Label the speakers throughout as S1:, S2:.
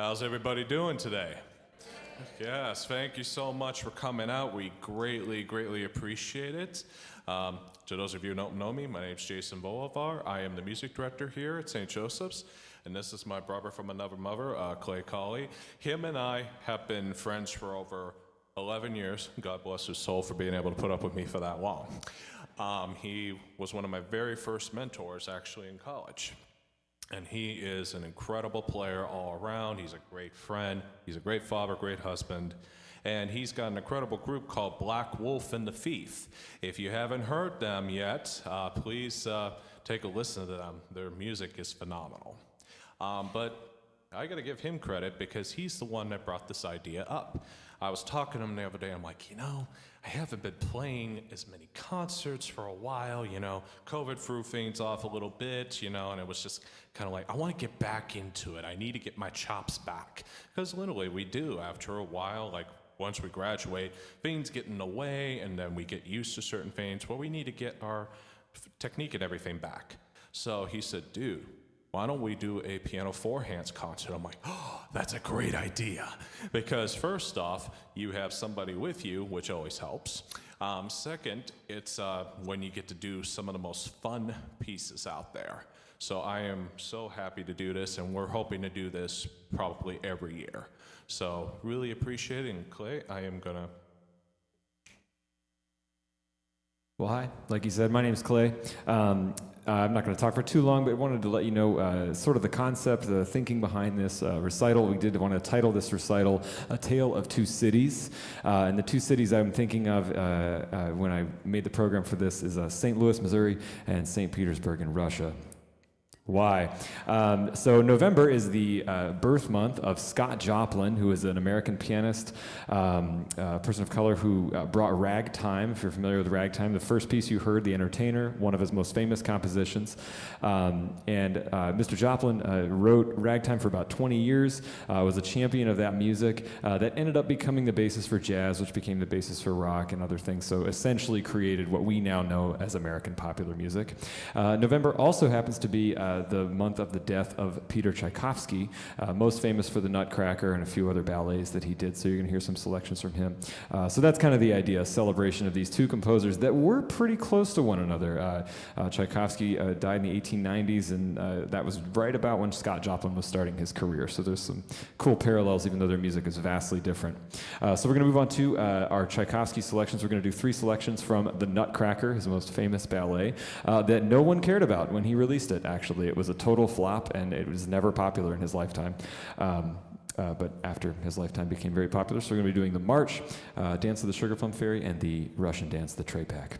S1: How's everybody doing today? Yes, thank you so much for coming out. We greatly appreciate it. To those of you who don't know me, my name's Jason Volovar. I am the music director here at St. Joseph's, and this is my brother from another mother, Colley. Him and I have been friends for over 11 years. God bless his soul for being able to put up with me for that long. He was one of my very first mentors actually in college. And he is an incredible player all around. He's a great friend. He's a great father, great husband. And he's got an incredible group called Black Wolf and the Thief. If you haven't heard them yet, please take a listen to them. Their music is phenomenal. But I gotta give him credit because he's the one that brought this idea up. I was talking to him the other day, I'm like, I haven't been playing as many concerts for a while, COVID threw things off a little bit, and it was just kind of like, I want to get back into it. I need to get my chops back. Because literally we do after a while, like once we graduate, things get in the way and then we get used to certain things. Well, we need to get our technique and everything back. So he said, dude, why don't we do a piano four hands concert? I'm like, oh, that's a great idea. Because first off, you have somebody with you, which always helps. Second, it's when you get to do some of the most fun pieces out there. So I am so happy to do this, and we're hoping to do this probably every year. So really appreciate it, and Clay, I am gonna.
S2: Well, hi. Like you said, my name is Clay. I'm not going to talk for too long, but I wanted to let you know sort of the concept, the thinking behind this recital. We did want to title this recital A Tale of Two Cities. And the two cities I'm thinking of when I made the program for this is St. Louis, Missouri, and St. Petersburg in Russia. Why? So November is the birth month of Scott Joplin, who is an American pianist, person of color who brought ragtime. If you're familiar with ragtime, the first piece you heard, The Entertainer, one of his most famous compositions. Mr. Joplin wrote ragtime for about 20 years, was a champion of that music that ended up becoming the basis for jazz, which became the basis for rock and other things. So essentially created what we now know as American popular music. November also happens to be the month of the death of Peter Tchaikovsky, most famous for the Nutcracker and a few other ballets that he did, so you're going to hear some selections from him. So that's kind of the idea, a celebration of these two composers that were pretty close to one another. Tchaikovsky died in the 1890s, and that was right about when Scott Joplin was starting his career, so there's some cool parallels, even though their music is vastly different. So we're going to move on to our Tchaikovsky selections. We're going to do 3 selections from the Nutcracker, his most famous ballet, that no one cared about when he released it, actually. It was a total flop, and it was never popular in his lifetime. But after his lifetime became very popular, so we're going to be doing the March, Dance of the Sugar Plum Fairy, and the Russian Dance, the Trepak.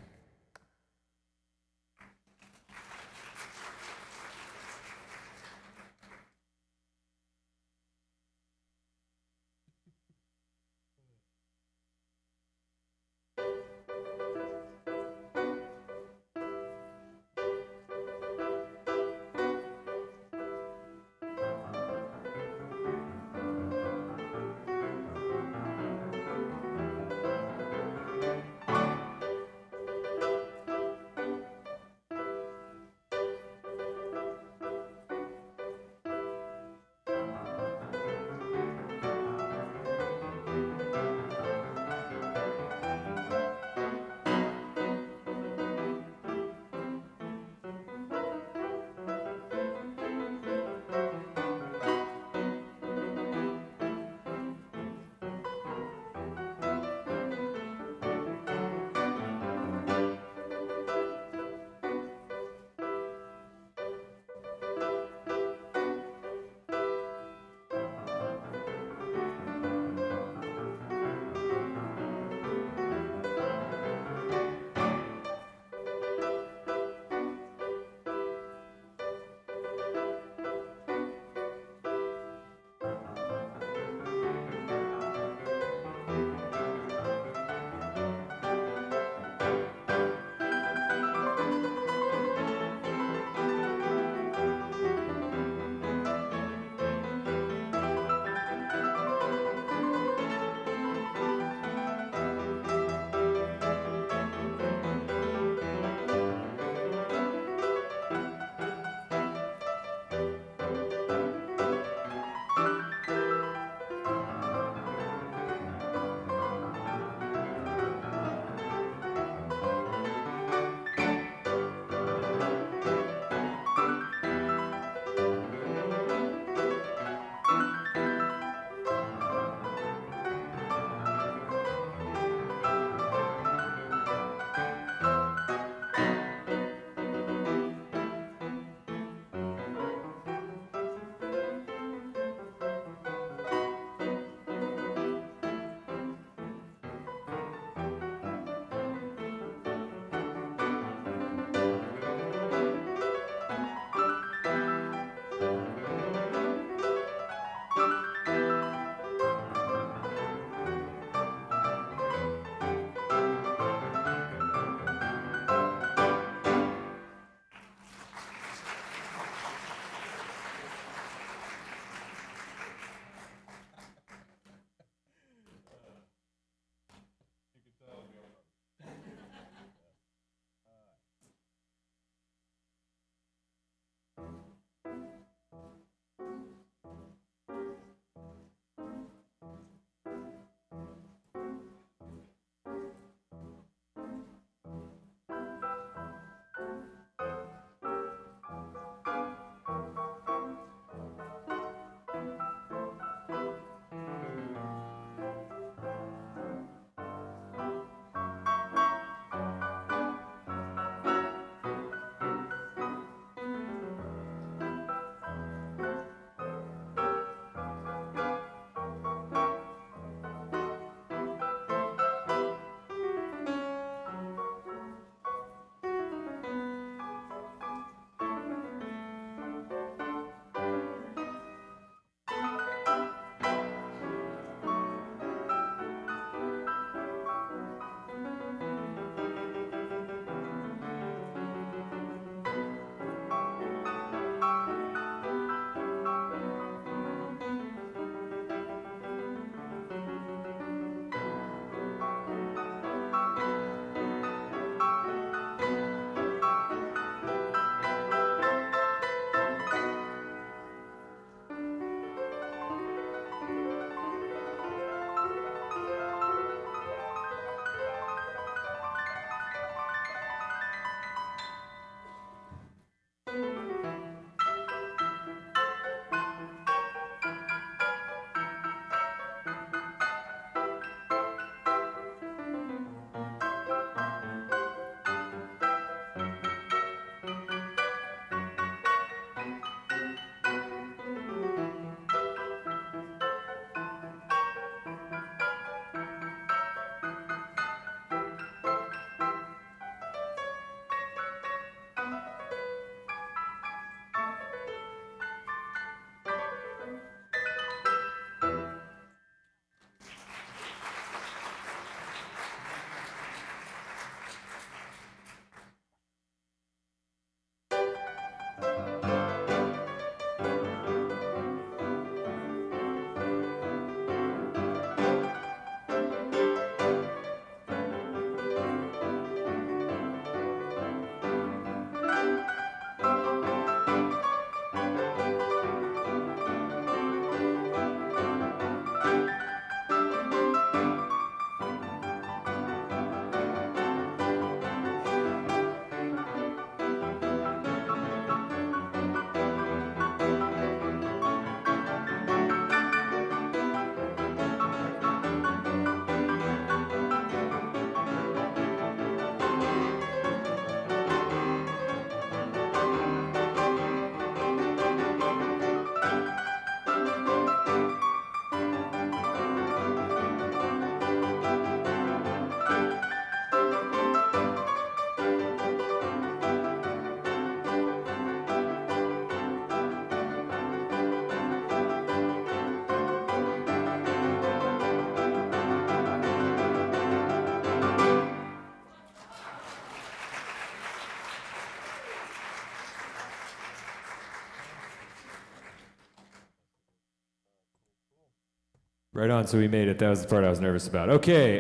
S2: Right on, so we made it. That was the part I was nervous about. Okay.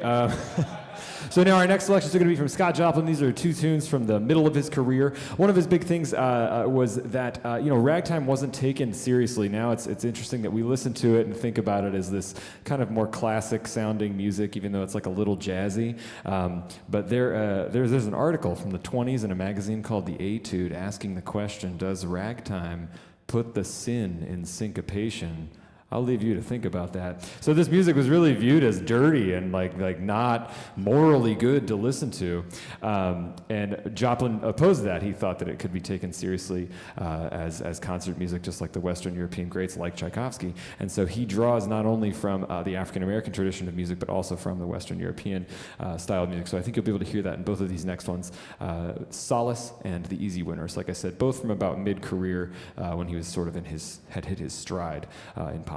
S2: So now our next selections are going to be from Scott Joplin. These are two tunes from the middle of his career. One of his big things was that ragtime wasn't taken seriously. Now it's interesting that we listen to it and think about it as this kind of more classic sounding music, even though it's like a little jazzy. But there's an article from the 20s in a magazine called The Etude asking the question, does ragtime put the sin in syncopation? I'll leave you to think about that. So this music was really viewed as dirty and like not morally good to listen to. And Joplin opposed that. He thought that it could be taken seriously as concert music, just like the Western European greats like Tchaikovsky. And so he draws not only from the African American tradition of music, but also from the Western European style of music. So I think you'll be able to hear that in both of these next ones. Solace and The Easy Winners, like I said, both from about mid-career when he was sort of had hit his stride in popularity.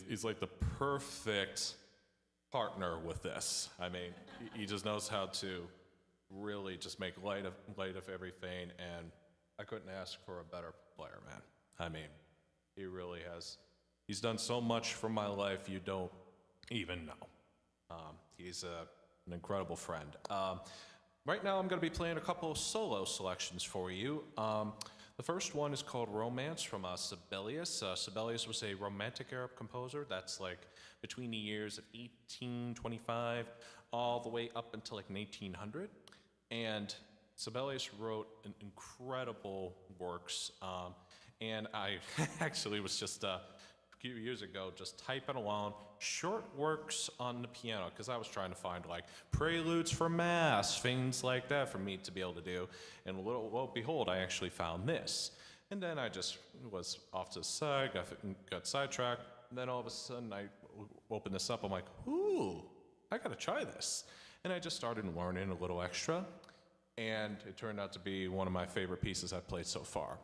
S1: He's like the perfect partner with this. I mean, he just knows how to really just make light of everything, and I couldn't ask for a better player, man. I mean, he really has. He's done so much for my life you don't even know. He's an incredible friend. Right now, I'm going to be playing a couple of solo selections for you. The first one is called Romance from Sibelius. Sibelius was a Romantic era composer. That's like between the years of 1825 all the way up until like 1900. And Sibelius wrote an incredible works. And I actually was just a few years ago just typing along short works on the piano because I was trying to find like preludes for mass, things like that for me to be able to do. And lo behold, I actually found this. And then I just was off to the side, got sidetracked. And then all of a sudden I opened this up. I'm like, ooh, I gotta try this. And I just started learning a little extra. And it turned out to be one of my favorite pieces I've played so far.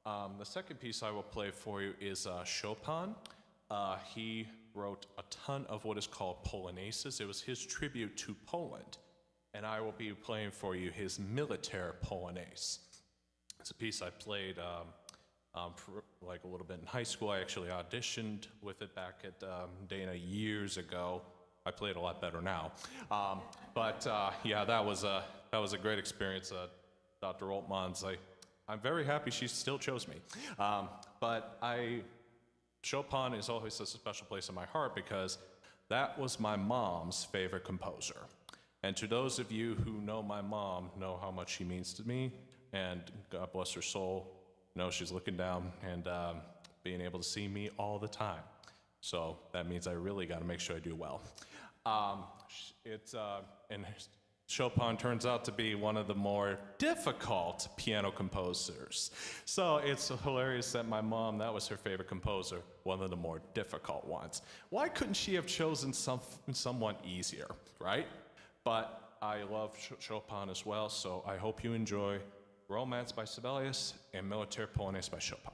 S1: The second piece I will play for you is Chopin. He wrote a ton of what is called polonaises. It was his tribute to Poland. And I will be playing for you his Militaire Polonaise. It's a piece I played for like a little bit in high school. I actually auditioned with it back at Dana years ago. I play it a lot better now. Yeah, that was a great experience. Dr. Oltmans, I'm very happy she still chose me. Chopin is always a special place in my heart because that was my mom's favorite composer. And to those of you who know my mom, know how much she means to me, and God bless her soul, know she's looking down and being able to see me all the time. So that means I really got to make sure I do well. And Chopin turns out to be one of the more difficult piano composers. So it's hilarious that my mom, that was her favorite composer, one of the more difficult ones. Why couldn't she have chosen someone easier, right? But I love Chopin as well, so I hope you enjoy Romance by Sibelius and Militaire Polonaise by Chopin.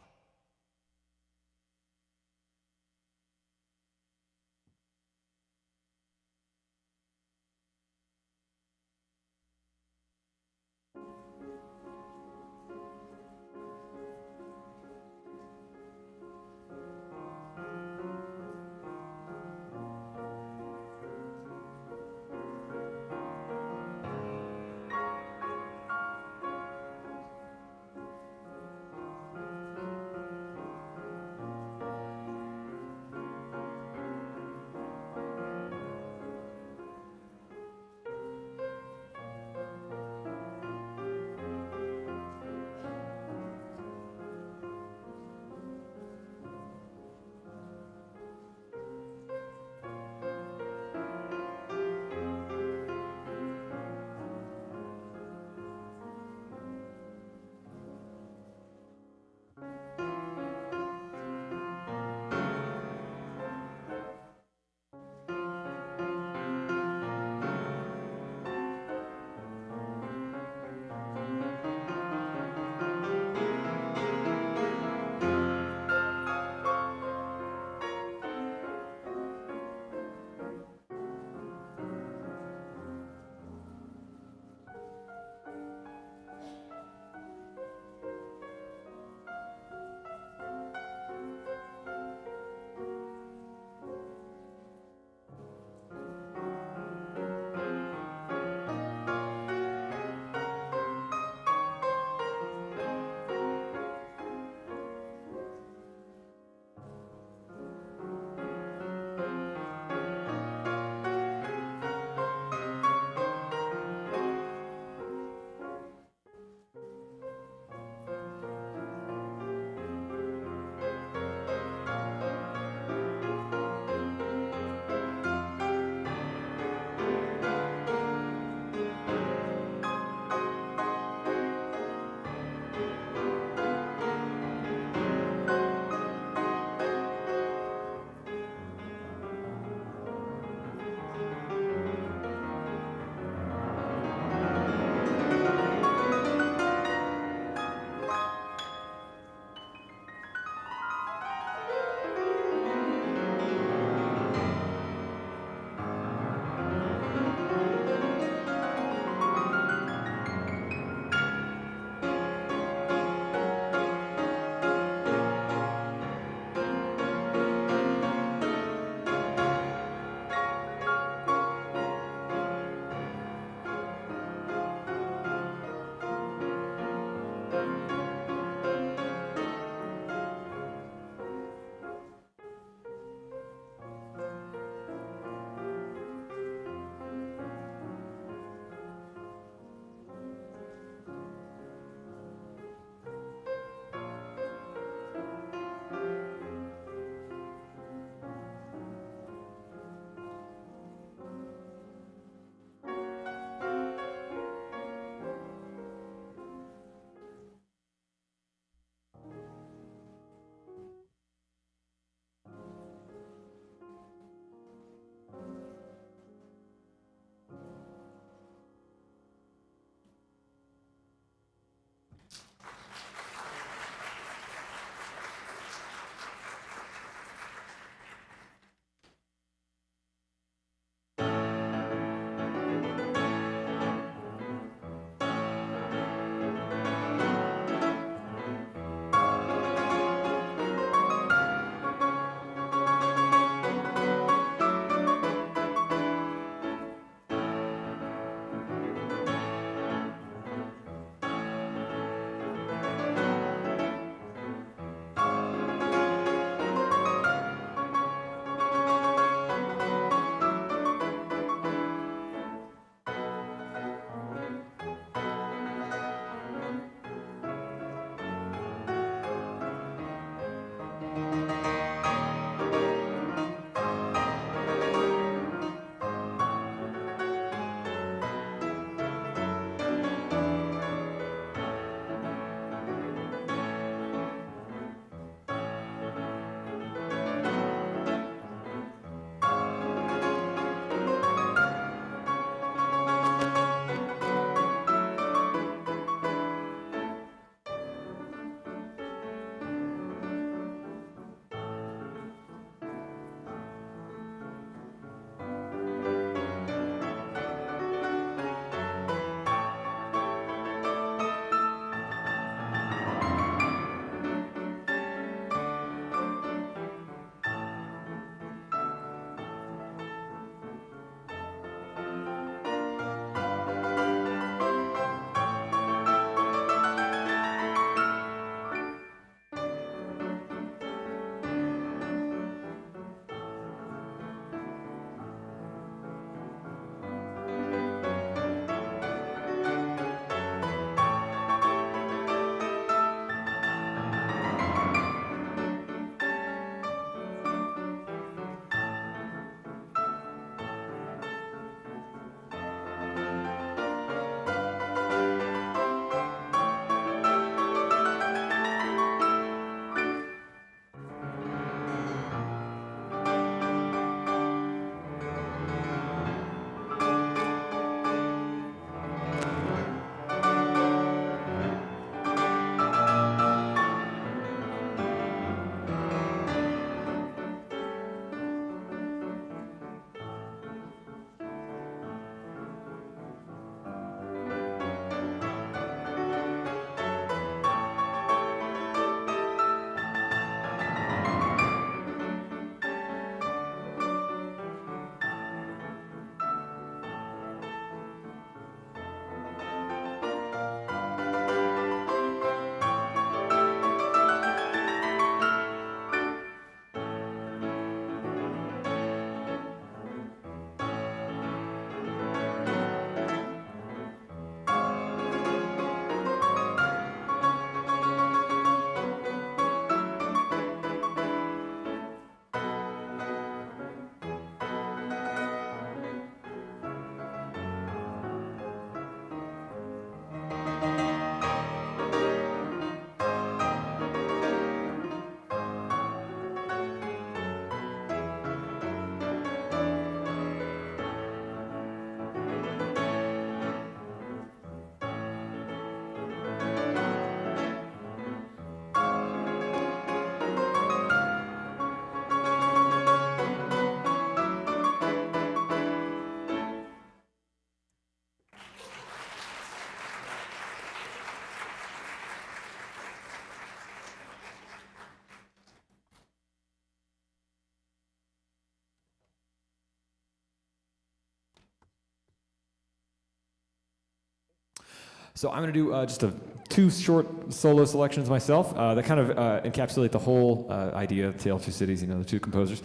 S2: So I'm going to do just two short solo selections myself that kind of encapsulate the whole idea of Tale of Two Cities, the two composers.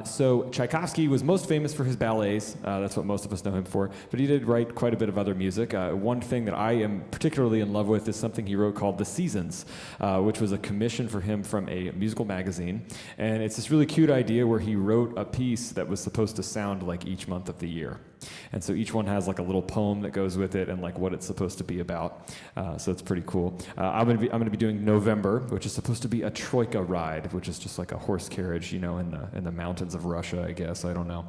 S2: So Tchaikovsky was most famous for his ballets. That's what most of us know him for. But he did write quite a bit of other music. One thing that I am particularly in love with is something he wrote called The Seasons, which was a commission for him from a musical magazine. And it's this really cute idea where he wrote a piece that was supposed to sound like each month of the year. And so each one has like a little poem that goes with it and like what it's supposed to be about. So it's pretty cool. I'm gonna be doing November, which is supposed to be a troika ride, which is just like a horse carriage, in the mountains of Russia, I guess. I don't know,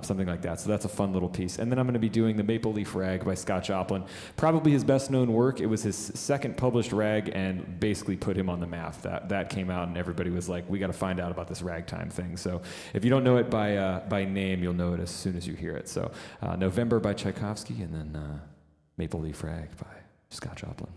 S2: something like that. So that's a fun little piece. And then I'm gonna be doing the Maple Leaf Rag by Scott Joplin, probably his best known work. It was his second published rag and basically put him on the map. That came out and everybody was like, we got to find out about this ragtime thing. So if you don't know it by name, you'll know it as soon as you hear it. So November by Tchaikovsky, and then Maple Leaf Rag by Scott Joplin.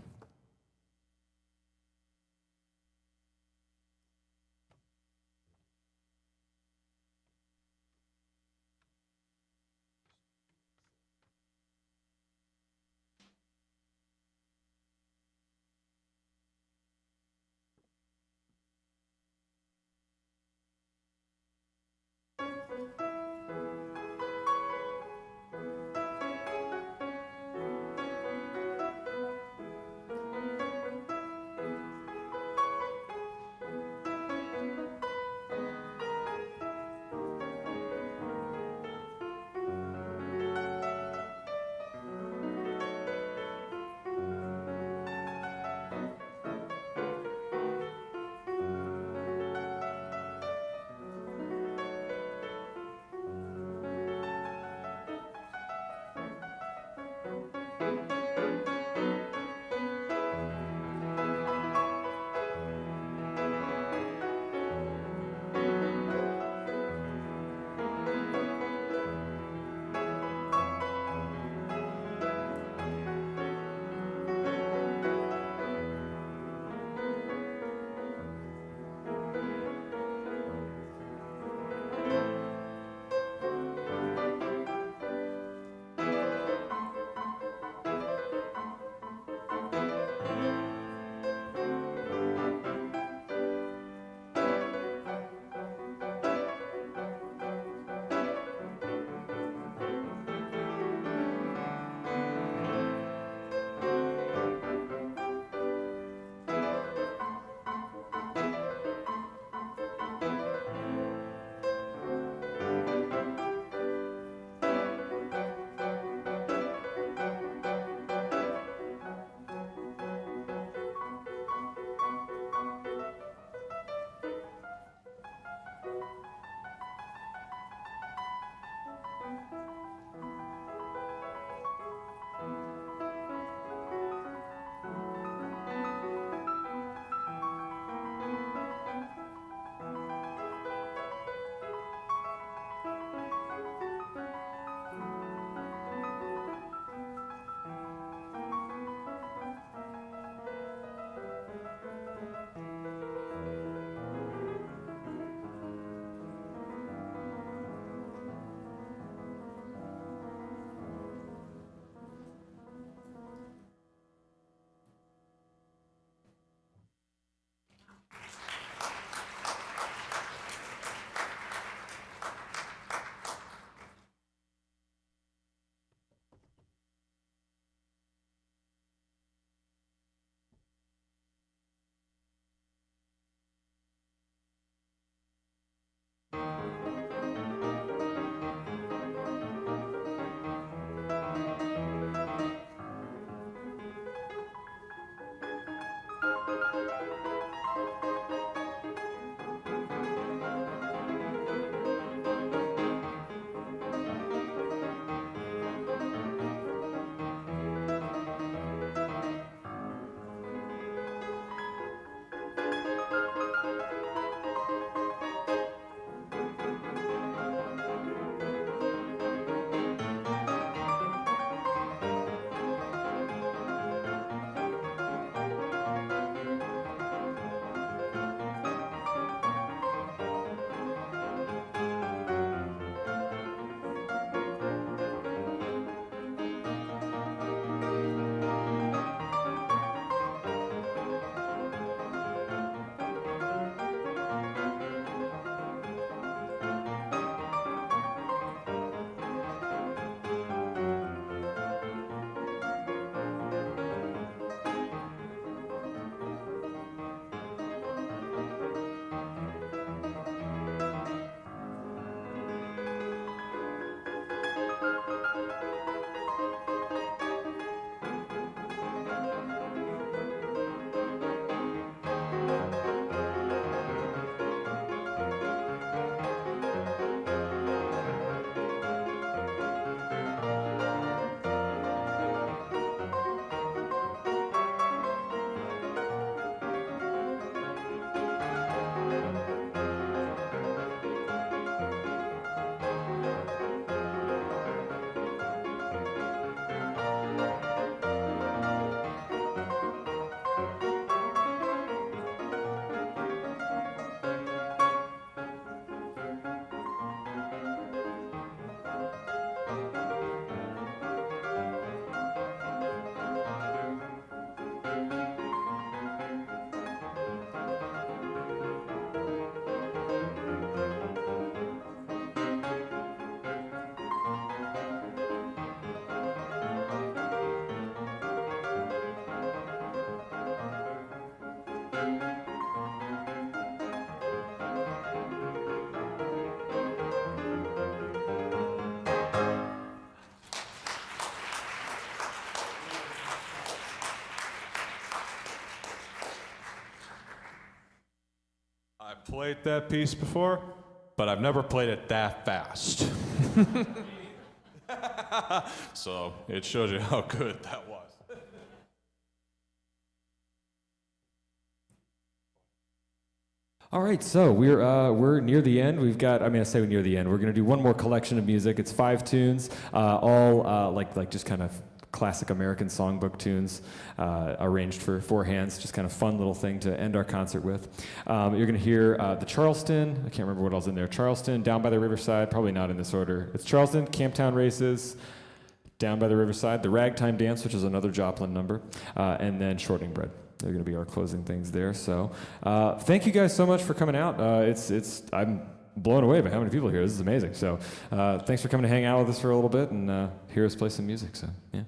S1: played that piece before, but I've never played it that fast. So it shows you how good that was.
S2: All right, so we're near the end. We've got, I say we're near the end. We're going to do one more collection of music. It's 5 tunes, all like just kind of classic American songbook tunes, arranged for 4 hands. Just kind of fun little thing to end our concert with. You're going to hear the Charleston. I can't remember what else in there. Charleston, Down by the Riverside. Probably not in this order. It's Charleston, Camptown Races, Down by the Riverside, the Ragtime Dance, which is another Joplin number, and then Shortening Bread. They're going to be our closing things there. So thank you guys so much for coming out. I'm blown away by how many people are here. This is amazing. So thanks for coming to hang out with us for a little bit and hear us play some music. So yeah.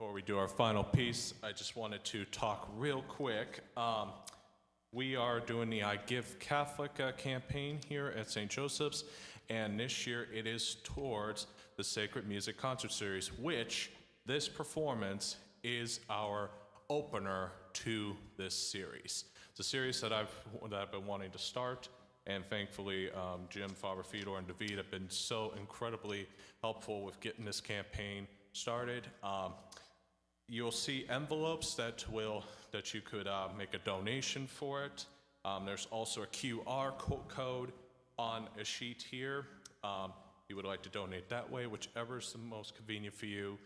S1: Before we do our final piece, I just wanted to talk real quick. We are doing the I Give Catholic campaign here at St. Joseph's, and this year it is towards the Sacred Music Concert Series, which this performance is our opener to this series. It's a series that I've been wanting to start, and thankfully Jim, Father Fedor, and David have been so incredibly helpful with getting this campaign started. You'll see envelopes that you could make a donation for it. There's also a QR code on a sheet here. You would like to donate that way, whichever is the most convenient for you.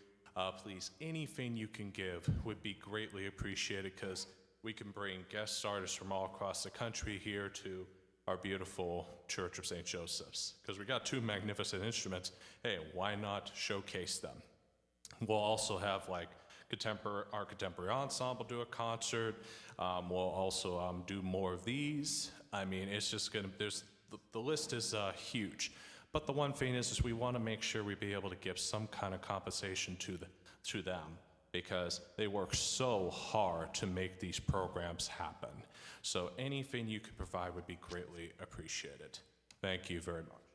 S1: Please, anything you can give would be greatly appreciated, because we can bring guest artists from all across the country here to our beautiful Church of St. Joseph's. Because we got two magnificent instruments, hey, why not showcase them? We'll also have like our contemporary ensemble do a concert. We'll also do more of these. I mean, it's just gonna, the list is huge. But the one thing is we want to make sure we be able to give some kind of compensation to them, because they work so hard to make these programs happen. So anything you could provide would be greatly appreciated. Thank you very much.